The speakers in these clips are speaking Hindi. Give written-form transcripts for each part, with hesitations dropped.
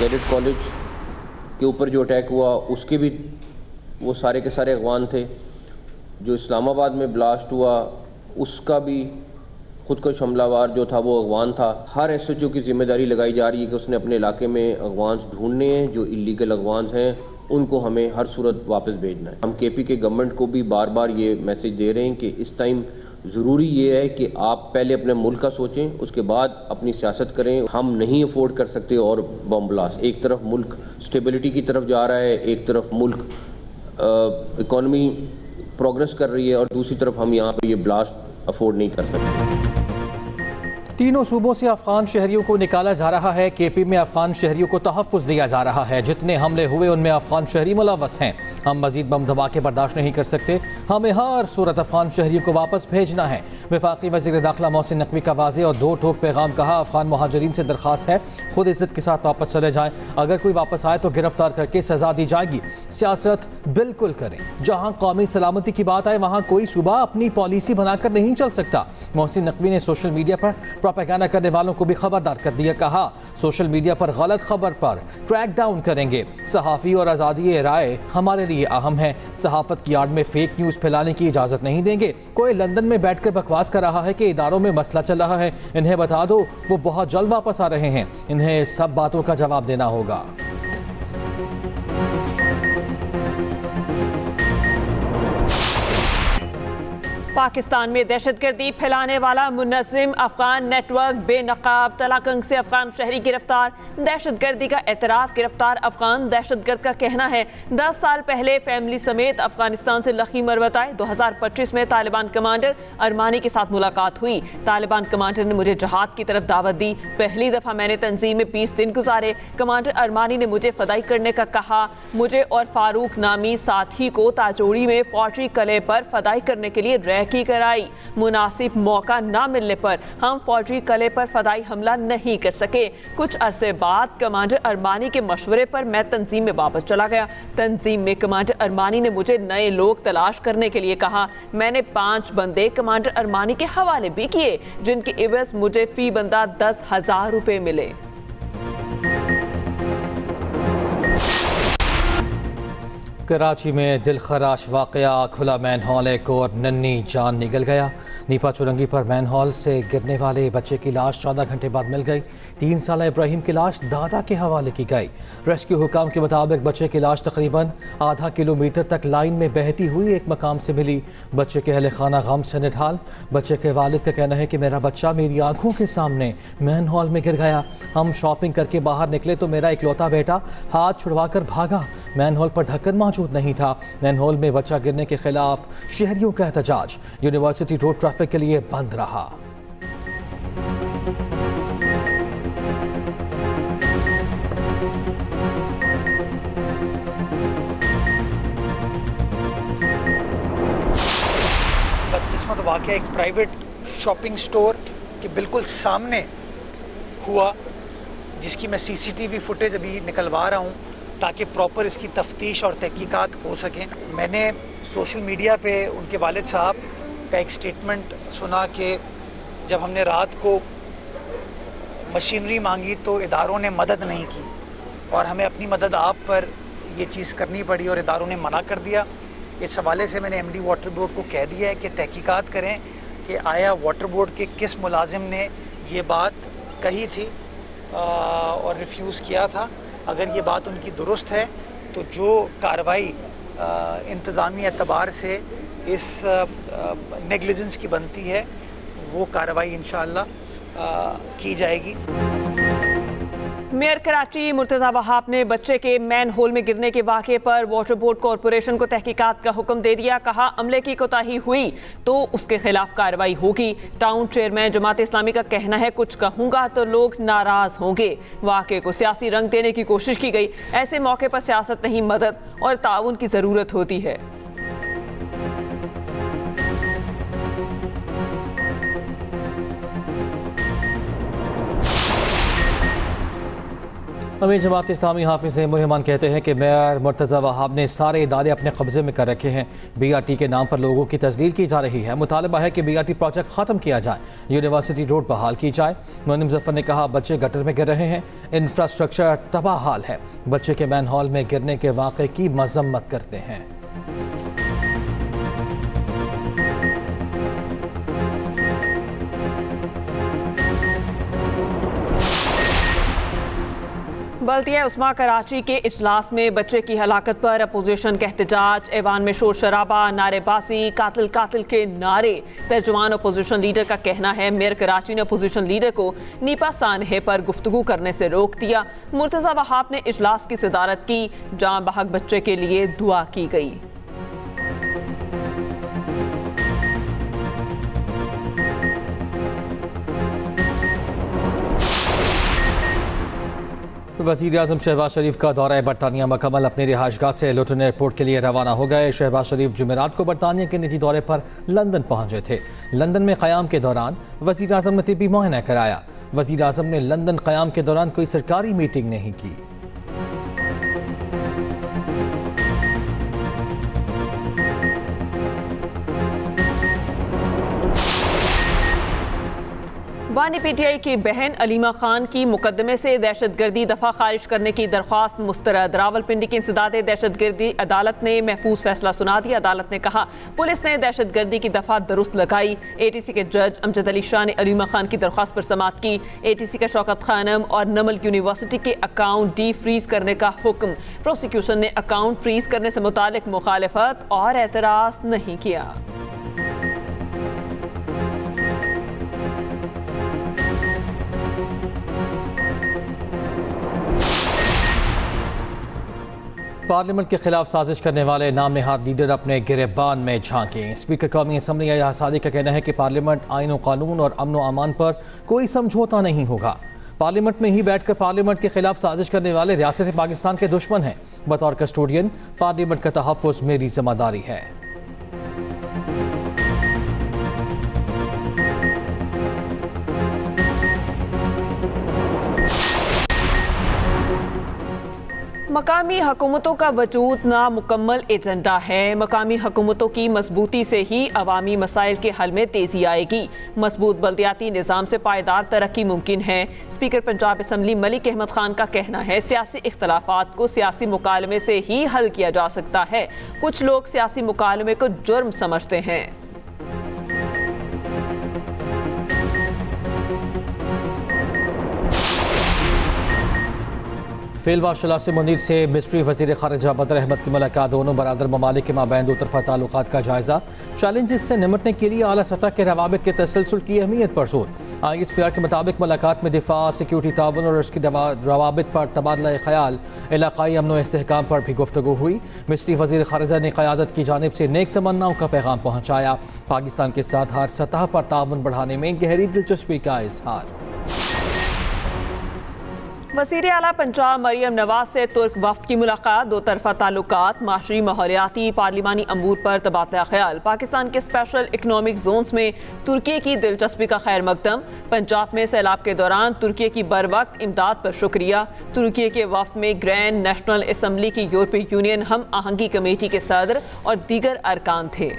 कैडेट कॉलेज के ऊपर जो अटैक हुआ उसके भी वो सारे के सारे अगवान थे। जो इस्लामाबाद में ब्लास्ट हुआ उसका भी खुदकश हमलावर जो था वो अगवान था। हर एसएचओ की जिम्मेदारी लगाई जा रही है कि उसने अपने इलाके में अगवान ढूंढने हैं, जो इलीगल अगवान हैं उनको हमें हर सूरत वापस भेजना है। हम केपी के गवर्नमेंट को भी बार बार ये मैसेज दे रहे हैं कि इस टाइम ज़रूरी ये है कि आप पहले अपने मुल्क का सोचें, उसके बाद अपनी सियासत करें। हम नहीं अफोर्ड कर सकते और बम ब्लास्ट। एक तरफ मुल्क स्टेबिलिटी की तरफ जा रहा है, एक तरफ मुल्क इकॉनमी प्रोग्रेस कर रही है और दूसरी तरफ हम यहाँ पे ये ब्लास्ट अफोर्ड नहीं कर सकते। तीनों सूबों से अफगान शहरियों को निकाला जा रहा है। केपी में अफगान शहरियों को तहफ़्फ़ुज़ दिया जा रहा है। जितने हमले हुए उनमें अफगान शहरी मुलव्वस हैं। हम मजीद बम धमाके बर्दाश्त नहीं कर सकते। हमें हर सूरत अफगान शहरियों को वापस भेजना है। वफाकी वज़ीर दाखिला मोहसिन नकवी का वाज़े और दो ठोक पैगाम कहा। अफगान महाजरीन से दरख्वास्त है खुद इज़्ज़त के साथ वापस चले जाएं। अगर कोई वापस आए तो गिरफ्तार करके सज़ा दी जाएगी। सियासत बिल्कुल करें। जहाँ कौमी सलामती की बात आए वहाँ कोई सूबा अपनी पॉलिसी बनाकर नहीं चल सकता। मोहसिन नकवी ने सोशल मीडिया पर प्रोपेगेंडा करने वालों को भी खबरदार कर दिया। कहा सोशल मीडिया पर गलत खबर पर क्रैक डाउन करेंगे। सहाफ़ी और आज़ादी राय हमारे लिए अहम है। सहाफ़त की आड़ में फेक न्यूज़ फैलाने की इजाज़त नहीं देंगे। कोई लंदन में बैठकर बकवास कर रहा है कि इदारों में मसला चल रहा है, इन्हें बता दो वो बहुत जल्द वापस आ रहे हैं। इन्हें सब बातों का जवाब देना होगा। पाकिस्तान में दहशतगर्दी फैलाने वाला मुनज़्ज़िम अफगान नेटवर्क बेनकाब तलाकंग से अफगान शहरी गिरफ्तार। दहशतगर्दी का एतराफ़। गिरफ्तार अफगान दहशतगर्द का कहना है 10 साल पहले फैमिली समेत अफगानिस्तान से लखी मरवत आए। 2025 में तालिबान कमांडर अरमानी के साथ मुलाकात हुई। तालिबान कमांडर ने मुझे जहाद की तरफ दावत दी। पहली दफ़ा मैंने तंजीम में 20 दिन गुजारे। कमांडर अरमानी ने मुझे फदाई करने का कहा। मुझे और फारूक नामी साथी को ताजोड़ी में फौजी कले पर फदाई करने के लिए रह की कराई। मुनासिब मौका ना मिलने पर हम फौजी कले पर फदाई हमला नहीं कर सके। कुछ अरसे बाद कमांडर अरमानी के मशवरे पर मैं तंजीम में वापस चला गया। तंजीम में कमांडर अरमानी ने मुझे नए लोग तलाश करने के लिए कहा। मैंने 5 बंदे कमांडर अरमानी के हवाले भी किए, जिनके एवज मुझे फी बंदा 10,000 रुपए मिले। कराची में दिलखराश वाक़या। खुला मैन हॉल एक और नन्ही जान निकल गया। नीपा चुरंगी पर मैन हॉल से गिरने वाले बच्चे की लाश 14 घंटे बाद मिल गई। 3 साल इब्राहिम की लाश दादा के हवाले की गई। रेस्क्यू हुकाम के मुताबिक बच्चे की लाश तकरीबन आधा किलोमीटर तक लाइन में बहती हुई एक मकाम से मिली। बच्चे के अहले खाना गम से निढाल। बच्चे के वालिद का कहना है कि मेरा बच्चा मेरी आंखों के सामने मैन हॉल में गिर गया। हम शॉपिंग करके बाहर निकले तो मेरा इकलौता बेटा हाथ छुड़वा कर भागा। मैन हॉल पर ढक्कन मौजूद नहीं था। मैन हॉल में बच्चा गिरने के खिलाफ शहरियों का एहतजाज। यूनिवर्सिटी रोड ट्रैफिक के लिए बंद रहा। बदकिस्मत वाक़या एक प्राइवेट शॉपिंग स्टोर के बिल्कुल सामने हुआ, जिसकी मैं सीसीटीवी फुटेज अभी निकलवा रहा हूँ ताकि प्रॉपर इसकी तफ्तीश और तहकीकात हो सकें। मैंने सोशल मीडिया पे उनके वालिद साहब का एक स्टेटमेंट सुना कि जब हमने रात को मशीनरी मांगी तो इदारों ने मदद नहीं की और हमें अपनी मदद आप पर ये चीज़ करनी पड़ी और इदारों ने मना कर दिया। इस हवाले से मैंने एमडी वाटर बोर्ड को कह दिया है कि तहकीकात करें कि आया वाटर बोर्ड के किस मुलाजिम ने ये बात कही थी और रिफ्यूज़ किया था। अगर ये बात उनकी दुरुस्त है तो जो कार्रवाई इंतज़ामी एतबार से इस नेग्लिजेंस की बनती है वो कार्रवाई इंशाअल्लाह की जाएगी। मेयर कराची मुर्तज़ा वहाब ने बच्चे के मैन होल में गिरने के वाक़े पर वाटर बोर्ड कॉरपोरेशन को तहकीकात का हुक्म दे दिया। कहा अमले की कोताही हुई तो उसके खिलाफ कार्रवाई होगी। टाउन चेयरमैन जमात इस्लामी का कहना है कुछ कहूँगा तो लोग नाराज होंगे। वाक़े को सियासी रंग देने की कोशिश की गई। ऐसे मौके पर सियासत नहीं, मदद और ताउन की ज़रूरत होती है। अमीर जमात इस्लामी हाफिज नईमुर रहमान कहते हैं कि मेयर मुर्तज़ा वहाब ने सारे इदारे अपने कब्जे में कर रखे हैं। BRT के नाम पर लोगों की तजलील की जा रही है। मुतालबा है कि BRT प्रोजेक्ट ख़त्म किया जाए, यूनिवर्सिटी रोड बहाल की जाए। मुनीम जफ़र ने कहा बच्चे गटर में गिर रहे हैं, इंफ्रास्ट्रक्चर तबाह हाल है। बच्चे के मैन हॉल में गिरने के वाक़े की मजम्मत करते हैं। बल्दिया उस्मा कराची के इजलास में बच्चे की हलाकत पर अपोजिशन का एहतजाज। ऐवान में शोर शराबा, नारेबाजी, कातिल कातिल के नारे। तर्जुमान अपोजिशन लीडर का कहना है मेयर कराची ने अपोजिशन लीडर को नीपा सानहे पर गुफ्तगू करने से रोक दिया। मुर्तज़ा वहाब ने इजलास की सदारत की। जाँ बहक बच्चे के लिए दुआ की गई। वज़ीर आज़म शहबाज शरीफ का दौरा बरतानिया मुकम्मल। अपनी रिहाइशगाह से लुटन एयरपोर्ट के लिए रवाना हो गए। शहबाज शरीफ जुमेरात को बरतानिया के निजी दौरे पर लंदन पहुंचे थे। लंदन में क़याम के दौरान वज़ीर आज़म ने तिब्बी मुआयना कराया। वज़ीर आज़म ने लंदन क़याम के दौरान कोई सरकारी मीटिंग नहीं की। बानी PTI की बहन अलीमा खान की मुकदमे से दहशतगर्दी दफा खारिज करने की दरख्वास्त मुस्तरद। रावलपिंडी की इंसदादे दहशतगर्दी अदालत ने महफूज फैसला सुना दिया। अदालत ने कहा पुलिस ने दहशतगर्दी की दफा दुरुस्त लगाई। ATC के जज अमजद अली शाह ने अलीमा खान की दरख्वास्त पर समाअत की। ATC का शौकत खानम और नमल यूनिवर्सिटी के अकाउंट डी फ्रीज करने का हुक्म। प्रोसिक्यूशन ने अकाउंट फ्रीज करने से मुतालिक मुखालिफत और एतराज नहीं किया। पार्लियामेंट के खिलाफ साजिश करने वाले नाम नहाद लीडर अपने गिरबान में झांके। स्पीकर कौमी असम्बली अय्याज सादी का कहना है कि पार्लियामेंट आईन व कानून और अमन व अमान पर कोई समझौता नहीं होगा। पार्लियामेंट में ही बैठकर पार्लियामेंट के खिलाफ साजिश करने वाले रियासत पाकिस्तान के दुश्मन हैं। बतौर कस्टोडियन पार्लियामेंट का तहफ़्फ़ुज़ मेरी जिम्मेदारी है। मकामी हुकूमतों का वजूद नामुकम्मल एजेंडा है। मकामी हुकूमतों की मजबूती से ही अवामी मसाइल के हल में तेज़ी आएगी। मजबूत बल्दियाती निज़ाम से पायदार तरक्की मुमकिन है। स्पीकर पंजाब असम्बली मलिक अहमद खान का कहना है सियासी इख्तलाफात को सियासी मुकालमे से ही हल किया जा सकता है। कुछ लोग सियासी मुकालमे को जुर्म समझते हैं। फील्ड मार्शल आसिम मुनीर से मिस्ट्री वज़ीर ख़ारिजा बदर अहमद की मुलाकात। दोनों बरादर ममालिक के माबैन दो तरफ़ा ताल्लुकात का जायज़ा। चैलेंजेस से निमटने के लिए आला सतह के रवाबित के तसलसल की अहमियत पर जोर। ISPR के मुताबिक मुलाकात में दिफा, सिक्योरिटी ताउन और उसकी रवाबित पर तबादला ख्याल, इलाक़ाई अमन व इस्तेहकाम पर भी गुफ्तगू हुई। मिस्ट्री वज़ीर ख़ारिजा ने क़यादत की जानिब से नेक तमन्नाओं का पैगाम पहुँचाया। पाकिस्तान के साथ हर सतह पर ताउन बढ़ाने में गहरी दिलचस्पी का इज़हार। वज़ीर आला पंजाब मरियम नवाज से तुर्क वफ़द की मुलाकात। दो तरफ़ा ताल्लुकात, माशरी, माहौलियाती, पार्लिमानी अमूर पर तबादला ख्याल। पाकिस्तान के स्पेशल इकनॉमिक जोन्स में तुर्की की दिलचस्पी का खैर मकदम। पंजाब में सैलाब के दौरान तुर्की की बर वक्त इमदाद पर शुक्रिया। तुर्की के वफ़द में ग्रैंड नेशनल असम्बली की यूरोपीय यूनियन हम आहंगी कमेटी के सदर और दीगर अरकान थे।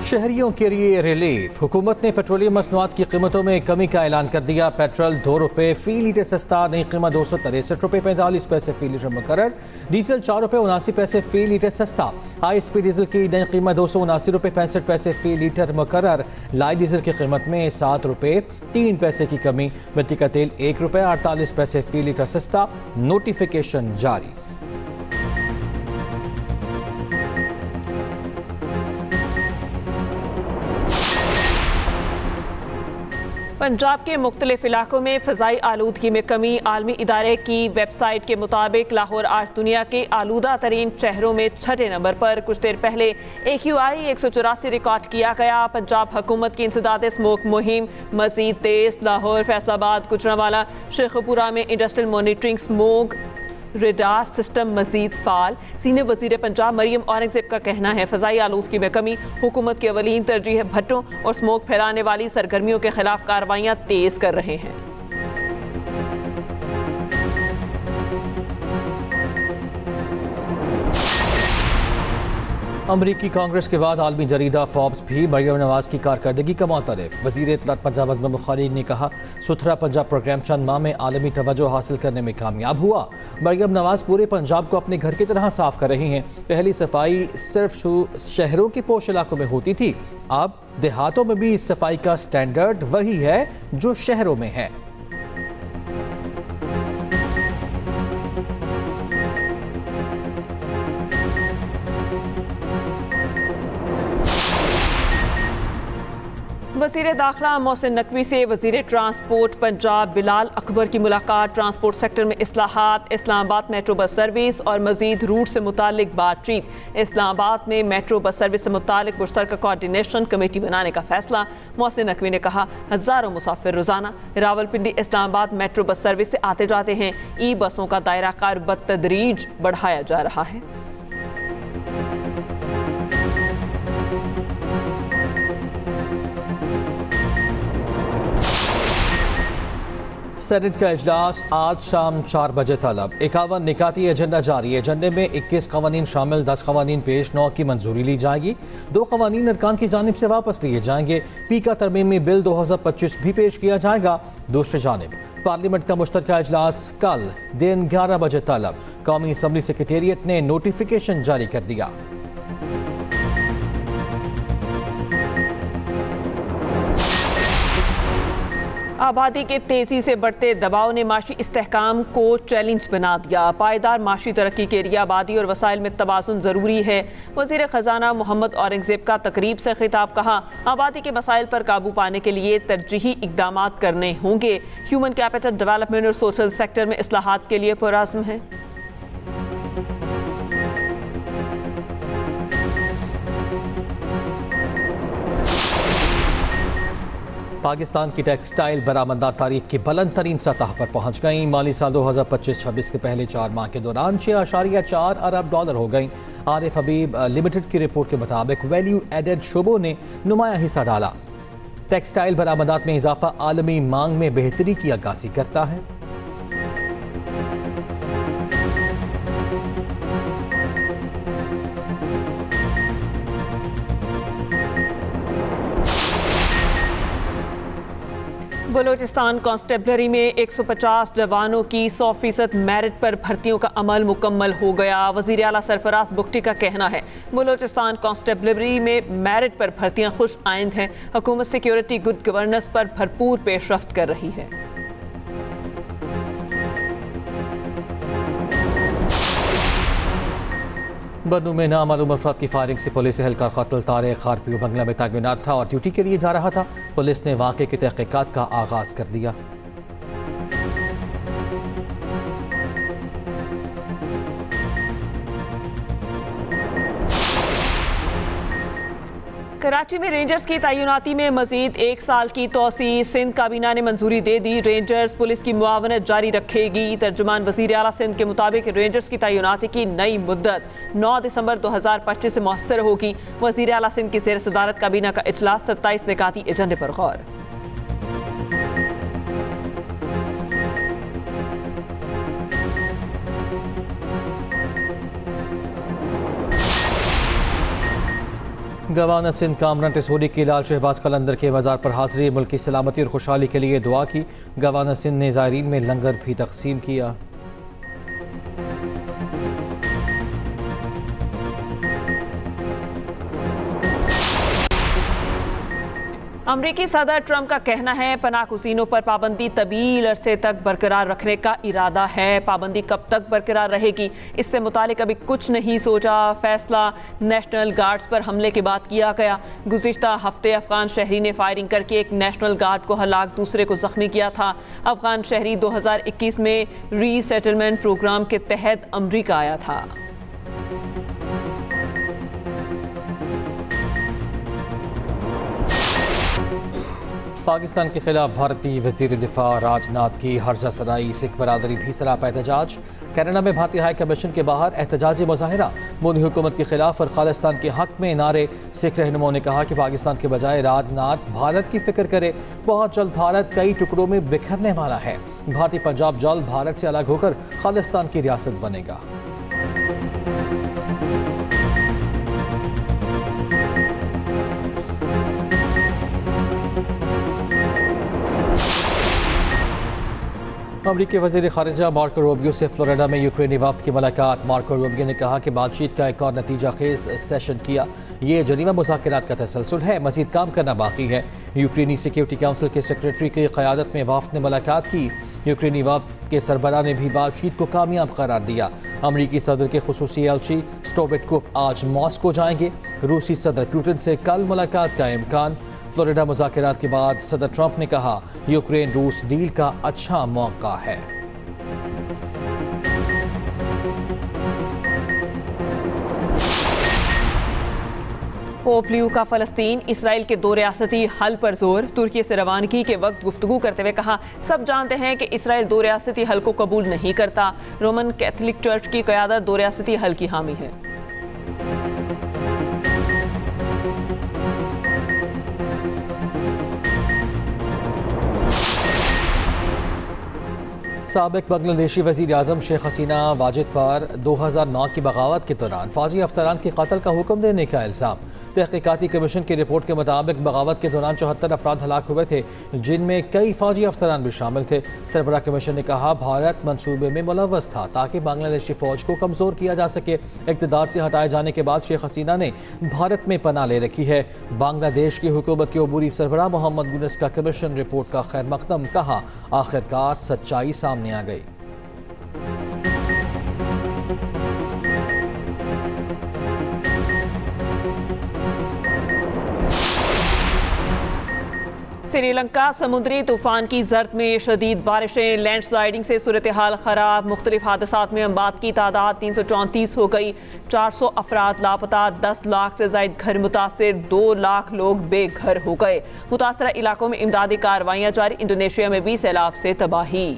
शहरियों के लिए रिलीफ। हुकूमत ने पेट्रोलियम मसनूआत की कीमतों में कमी का ऐलान कर दिया। पेट्रोल 2 रुपये फ़ी लीटर सस्ता, नई कीमत 263 रुपये 45 पैसे फ़ी लीटर मुकर्रर। डीजल 4 रुपये 79 पैसे फ़ी लीटर सस्ता। हाई स्पीड डीजल की नई कीमत 279 रुपये 65 पैसे फ़ी लीटर मुकर्रर। लाइट डीजल की कीमत में 7 रुपये 3 पैसे की कमी। मिट्टी का तेल 1 रुपये 48 पैसे फ़ी लीटर सस्ता। नोटिफिकेशन जारी। पंजाब के मुख्तलिफ इलाकों में फ़ज़ाई आलूदगी में कमी। आलमी इदारे की वेबसाइट के मुताबिक लाहौर आज दुनिया के आलूदा तरीन शहरों में 6ठे नंबर पर। कुछ देर पहले AQI 184 रिकॉर्ड किया गया। पंजाब हुकूमत की इंसदाद स्मोक मुहिम मज़ीद तेज़। लाहौर, फैसलाबाद, गुजरांवाला, शेखपुरा में industrial monitoring smoke radar system मजीद फाल। सीनियर वजीर पंजाब मरियम औरंगजेब का कहना है फ़ज़ाई आलूदगी में कमी हुकूमत की अवलीन तरजीह भट्टों और स्मोक फैलाने वाली सरगर्मियों के खिलाफ कार्रवाइयाँ तेज कर रहे हैं। अमरीकी कांग्रेस के बाद आलमी जरीदा फोर्ब्स भी मरियम नवाज की कारकर्दगी का मुतरफ। वज़ीर इत्तलात पंजाब अज़म बुखारी ने कहा, सुथरा पंजाब प्रोग्राम चंद माह में आलमी तवज्जो हासिल करने में कामयाब हुआ। मरियम नवाज पूरे पंजाब को अपने घर की तरह साफ कर रही हैं। पहली सफाई सिर्फ शहरों के पोश इलाकों में होती थी, अब देहातों में भी सफाई का स्टैंडर्ड वही है जो शहरों में है। वज़ीर दाखिला मोहसिन नकवी से वज़ीर ट्रांसपोर्ट पंजाब बिलाल अकबर की मुलाकात। ट्रांसपोर्ट सेक्टर में इस्लाहात, इस्लामाबाद मेट्रो बस सर्विस और मज़ीद रूट से मुतालिक बातचीत। इस्लामाबाद में मेट्रो बस सर्विस से मुतालिक मुश्तरका कोऑर्डिनेशन कमेटी बनाने का फैसला। मोहसिन नकवी ने कहा, हज़ारों मुसाफिर रोज़ाना Rawalpindi Islamabad metro bus service से आते जाते हैं। ई बसों का दायरा कार बतदरीज बढ़ाया जा रहा है। सेनेट का इजलास आज शाम 4 बजे तलब। 51 निकाती एजेंडा जारी। एजेंडे में 21 कवानीन शामिल, 10 कवानीन पेश 9 की मंजूरी ली जाएगी। 2 कवानीन अरकान की जानिब से वापस लिए जाएंगे। पी का तरमीमी बिल 2025 भी पेश किया जाएगा। दूसरी जानिब पार्लियामेंट का मुश्तरका इजलास कल दिन 11 बजे तलब। कौमी असम्बली सेक्रेटेरिएट ने नोटिफिकेशन जारी कर दिया। आबादी के तेजी से बढ़ते दबाव ने माशी इस्तेहकाम को चैलेंज बना दिया। पायदार माशी तरक्की के लिए आबादी और वसाइल में तवाज़ुन ज़रूरी है। वज़ीर ख़जाना मोहम्मद औरंगजेब का तकरीब से खिताब। कहा, आबादी के मसाइल पर काबू पाने के लिए तरजीही इक़दामात करने होंगे। ह्यूमन कैपिटल डेवलपमेंट और सोशल सेक्टर में इस्लाहात के लिए पुरअज़्म है। पाकिस्तान की टेक्सटाइल बरामदात तारीख की बुलंद तरीन सतह पर पहुंच गई। माली साल 2025-26 के पहले 4 माह के दौरान 6.4 अरब डॉलर हो गई। आरिफ हबीब लिमिटेड की रिपोर्ट के मुताबिक वैल्यू एडेड शोबों ने नुमाया हिस्सा डाला। टेक्सटाइल बरामदात में इजाफा आलमी मांग में बेहतरी की अक्कासी करता है। बलोचिस्तान कांस्टेबलरी में 150 जवानों की 100% मेरिट पर भर्तियों का अमल मुकम्मल हो गया। वज़ीर आला सरफराज बुगटी का कहना है, बलोचिस्तान कांस्टेबलरी में मेरिट पर भर्तियां खुश आइंद हैं। हुकूमत सिक्योरिटी गुड गवर्नेंस पर भरपूर पेशरफ्त कर रही है। बन्नू में नामालूम अफराद की फायरिंग से पुलिस एहलकार कत्ल। तारिक खारपीओ बंगला में तैनात था और ड्यूटी के लिए जा रहा था। पुलिस ने वाक़े की तहकीकात का आगाज कर दिया। कराची में रेंजर्स की तैनाती में मजीद 1 साल की तोसी। सिंध काबीना ने मंजूरी दे दी। रेंजर्स पुलिस की मुआवनत जारी रखेगी। तर्जुमान वज़ीर आला सिंध के मुताबिक रेंजर्स की तैनाती की नई मुद्दत 9 दिसंबर 2025 से मुअस्सर होगी। वज़ीर आला सिंध की ज़ेर सदारत काबीना का इजलास 27 निकाती एजेंडे पर गौर। गवर्नर सिंध कामरान टिसोडी की लाल शहबाज कलंदर के मज़ार पर हाज़िरी। मुल्क की सलामती और खुशहाली के लिए दुआ की। गवर्नर सिंध ने ज़ायरीन में लंगर भी तकसीम किया। अमरीकी सदर ट्रंप का कहना है, पनाहगज़ीनों पर पाबंदी तवील अरसे तक बरकरार रखने का इरादा है। पाबंदी कब तक बरकरार रहेगी, इससे मुतालिक अभी कुछ नहीं सोचा। फैसला नेशनल गार्ड्स पर हमले के बाद किया गया। गुज़िश्ता हफ्ते अफगान शहरी ने फायरिंग करके एक नेशनल गार्ड को हलाक, दूसरे को जख्मी किया था। अफगान शहरी 2021 में रीसेटलमेंट प्रोग्राम के तहत अमरीका आया था। पाकिस्तान के खिलाफ भारतीय वज़ीर दिफा राजनाथ की हर्जा सराई सिख बरादरी भी सरापा एहतजाज। कनाडा में भारतीय हाई कमीशन के बाहर एहतजाजी मुजाहिरा। मोदी हुकूमत के खिलाफ और खालिस्तान के हक में नारे। सिख रहनुमाओं ने कहा कि पाकिस्तान के बजाय राजनाथ भारत की फिक्र करे। बहुत जल्द भारत कई टुकड़ों में बिखरने वाला है। भारतीय पंजाब जल्द भारत से अलग होकर खालिस्तान की रियासत बनेगा। अमरीकी वज़ीर ख़ारिजा मार्को रूबियो से फ्लोरिडा में यूक्रेनी वफ़द की मुलाकात। मार्को रूबियो ने कहा कि बातचीत का एक और नतीजा खेज सेशन किया। ये जनीवा मुज़ाकरात का तसलसल है, मज़ीद काम करना बाकी है। यूक्रेनी सिक्योरिटी काउंसिल के सेक्रेटरी की क़यादत में वफ़द ने मुलाकात की। यूक्रेनी वफ़द के सरबराह ने भी बातचीत को कामयाब करार दिया। अमरीकी सदर के खुसूसी एलची स्टोबेटकोफ आज मॉस्को जाएंगे। रूसी सदर पुतिन से कल मुलाकात का इम्कान। फ्लोरिडा मुज़ाकरात के बाद सदर ट्रंप ने कहा यूक्रेन रूस डील का अच्छा मौका है। पोप लियो का फ़लस्तीन इसराइल के दो रियासती हल पर जोर। तुर्की से रवानगी के वक्त गुफ्तगू करते हुए कहा, सब जानते हैं कि इसराइल दो रियासती हल को कबूल नहीं करता। रोमन कैथोलिक चर्च की क़यादत दो रियासती हल की हामी है। साबिक बांग्लादेशी वज़ीर आज़म शेख हसीना वाजिद पर 2009 की बगावत के दौरान फ़ौजी अफसरान के कत्ल का हुक्म देने का इल्ज़ाम। तहक़ीक़ाती कमीशन की रिपोर्ट के मुताबिक बगावत के दौरान 74 अफराद हलाक हुए थे, जिनमें कई फ़ौजी अफसरान भी शामिल थे। सरबराह कमीशन ने कहा भारत मंसूबे में मुलव्वस था ताकि बांग्लादेशी फ़ौज को कमज़ोर किया जा सके। इक़्तिदार से हटाए जाने के बाद शेख हसीना ने भारत में पनाह ले रखी है। बांग्लादेश की हुकूमत के अबूरी सरबराह मोहम्मद यूनुस का कमीशन रिपोर्ट का खैर मकदम। कहा आखिरकार सच्चाई सामने आ गई। श्रीलंका समुद्री तूफान की जर्द में शदीद बारिशें, लैंडस्लाइडिंग से सूरत हाल खराब। मुख्तलिफ हादसात में अमवात की तादाद 334 हो गई। 400 अफराद लापता, 10 लाख से जायद घर मुतासिर, 2 लाख लोग बेघर हो गए। मुतासरा इलाकों में इमदादी कार्रवाइयाँ जारी। इंडोनेशिया में भी सैलाब से तबाही।